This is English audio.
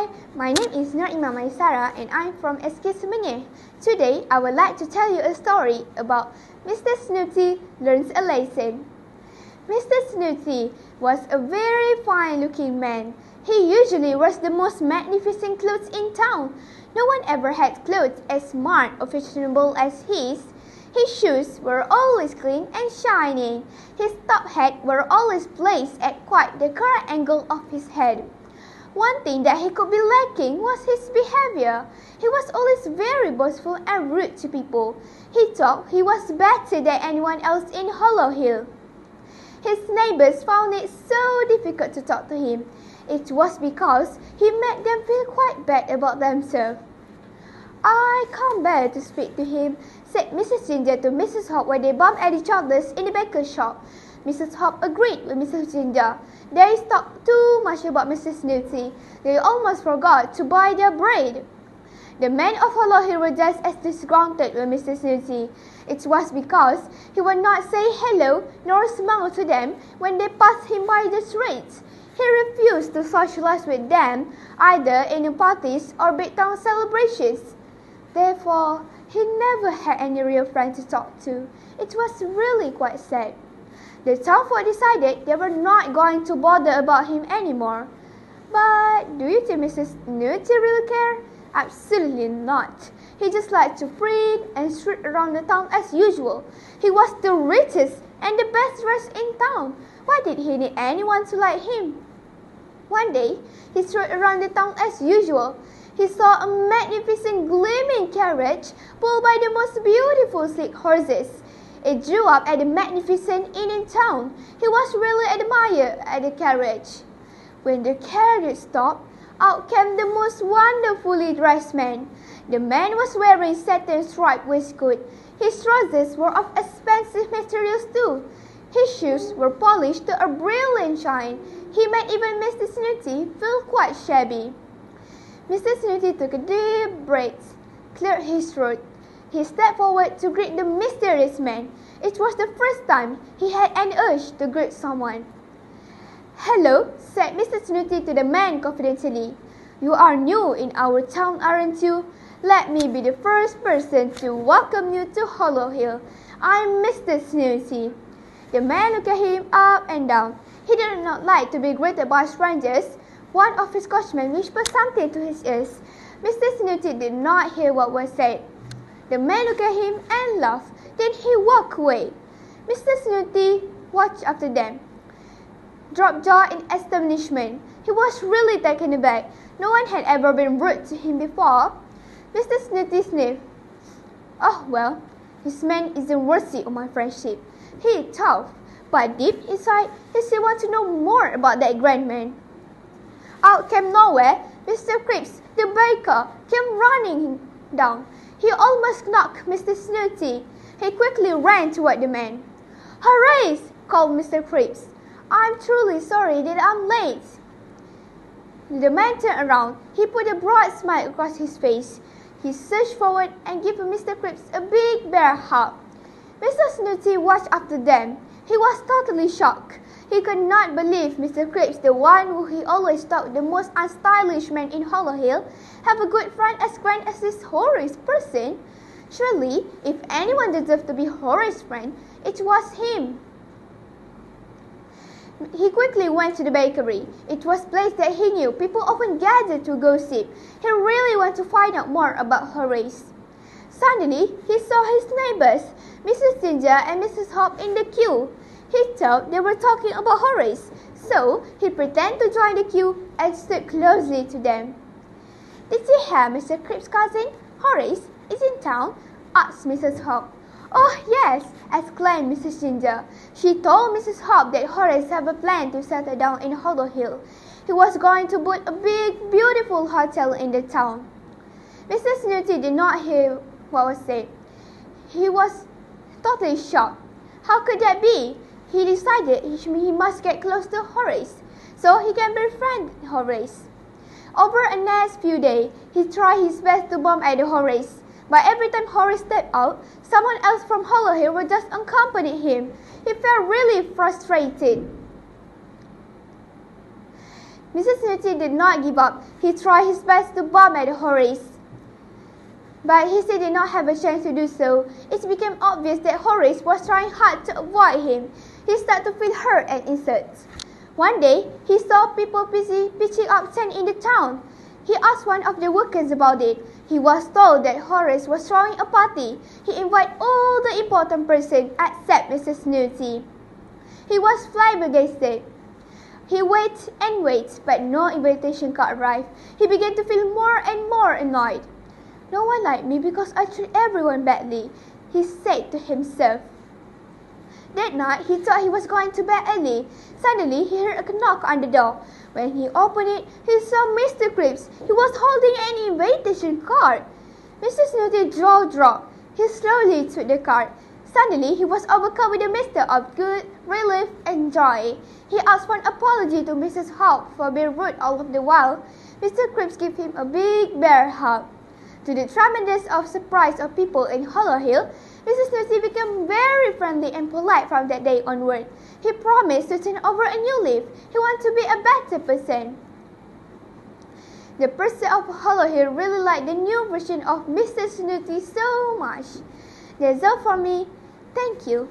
Hi, my name is Naima Maisara and I'm from SK Semenyih. Today, I would like to tell you a story about Mr. Snooty Learns a Lesson. Mr. Snooty was a very fine-looking man. He usually wears the most magnificent clothes in town. No one ever had clothes as smart or fashionable as his. His shoes were always clean and shining. His top hat were always placed at quite the correct angle of his head. One thing that he could be lacking was his behavior. He was always very boastful and rude to people. He thought he was better than anyone else in Hollow Hill. His neighbors found it so difficult to talk to him. It was because he made them feel quite bad about themselves. "I can't bear to speak to him," said Mrs. Ginger to Mrs. Hop when they bumped at each other in the baker's shop. Mrs. Hop agreed with Mrs. Ginger. They talked too much about Mr. Snooty. They almost forgot to buy their bread. The men of Hollow Hill were just as disgruntled with Mr. Snooty. It was because he would not say hello nor smile to them when they passed him by the streets. He refused to socialize with them, either in parties or big town celebrations. Therefore, he never had any real friend to talk to. It was really quite sad. The townfolk decided they were not going to bother about him anymore. But do you think Mr. Snooty really cared? Absolutely not. He just liked to preen and strut around the town as usual. He was the richest and the best dressed in town. Why did he need anyone to like him? One day, he strode around the town as usual. He saw a magnificent gleaming carriage pulled by the most beautiful sleek horses. It drew up at the magnificent inn in town. He was really admired at the carriage. When the carriage stopped, out came the most wonderfully dressed man. The man was wearing satin striped waistcoat. His trousers were of expensive materials too. His shoes were polished to a brilliant shine. He made even Mr. Snooty feel quite shabby. Mr. Snooty took a deep breath, cleared his throat. He stepped forward to greet the mysterious man. It was the first time he had an urge to greet someone. "Hello," said Mr. Snooty to the man confidentially. "You are new in our town, aren't you? Let me be the first person to welcome you to Hollow Hill. I'm Mr. Snooty." The man looked at him up and down. He did not like to be greeted by strangers. One of his coachmen whispered something to his ears. Mr. Snooty did not hear what was said. The man looked at him and laughed. Then he walked away. Mr. Snooty watched after them, drop-jaw in astonishment. He was really taken aback. No one had ever been rude to him before. Mr. Snooty sniffed. "Oh well, this man isn't worthy of my friendship," he thought. But deep inside, he still wanted to know more about that grand man. Out came nowhere, Mr. Cripps, the baker, came running down. He almost knocked Mr. Snooty. He quickly ran toward the man. "Horace!" called Mr. Cripps. "I'm truly sorry that I'm late." The man turned around. He put a broad smile across his face. He surged forward and gave Mr. Cripps a big bear hug. Mr. Snooty watched after them. He was totally shocked. He could not believe Mr. Cripps, the one who he always thought the most unstylish man in Hollow Hill, have a good friend as grand as this Horace person. Surely, if anyone deserved to be Horace's friend, it was him. He quickly went to the bakery. It was a place that he knew people often gathered to gossip. He really wanted to find out more about Horace. Suddenly, he saw his neighbors, Mrs. Ginger and Mrs. Hop, in the queue. He thought they were talking about Horace, so he pretended to join the queue and stood closely to them. "Did you hear Mr. Cripps' cousin, Horace, is in town?" asked Mrs. Hop. "Oh yes," exclaimed Mrs. Ginger. She told Mrs. Hop that Horace had a plan to settle down in Hollow Hill. He was going to build a big, beautiful hotel in the town. Mr. Snooty did not hear what was said. He was totally shocked. How could that be? He decided he must get close to Horace, so he can befriend Horace. Over the next few days, he tried his best to bump at Horace. But every time Horace stepped out, someone else from Hollow Hill would just accompany him. He felt really frustrated. Mr. Snooty did not give up. He tried his best to bump at Horace, but he still did not have a chance to do so. It became obvious that Horace was trying hard to avoid him. He started to feel hurt and insulted. One day, he saw people busy pitching up tent in the town. He asked one of the workers about it. He was told that Horace was throwing a party. He invited all the important persons except Mr. Snooty. He was flabbergasted. He waited and waited, but no invitation card arrived. He began to feel more and more annoyed. "No one liked me because I treat everyone badly," he said to himself. That night, he thought he was going to bed early. Suddenly, he heard a knock on the door. When he opened it, he saw Mr. Crips. He was holding an invitation card. Mr. Snooty's jaw dropped. He slowly took the card. Suddenly, he was overcome with a mixture of good, relief, and joy. He asked for an apology to Mrs. Hawk for being rude all of the while. Mr. Crips gave him a big bear hug. To the tremendous surprise of people in Hollow Hill, Mr. Snooty became very friendly and polite from that day onward. He promised to turn over a new leaf. He wanted to be a better person. The person of Hollow Hill really liked the new version of Mr. Snooty so much. That's all for me. Thank you.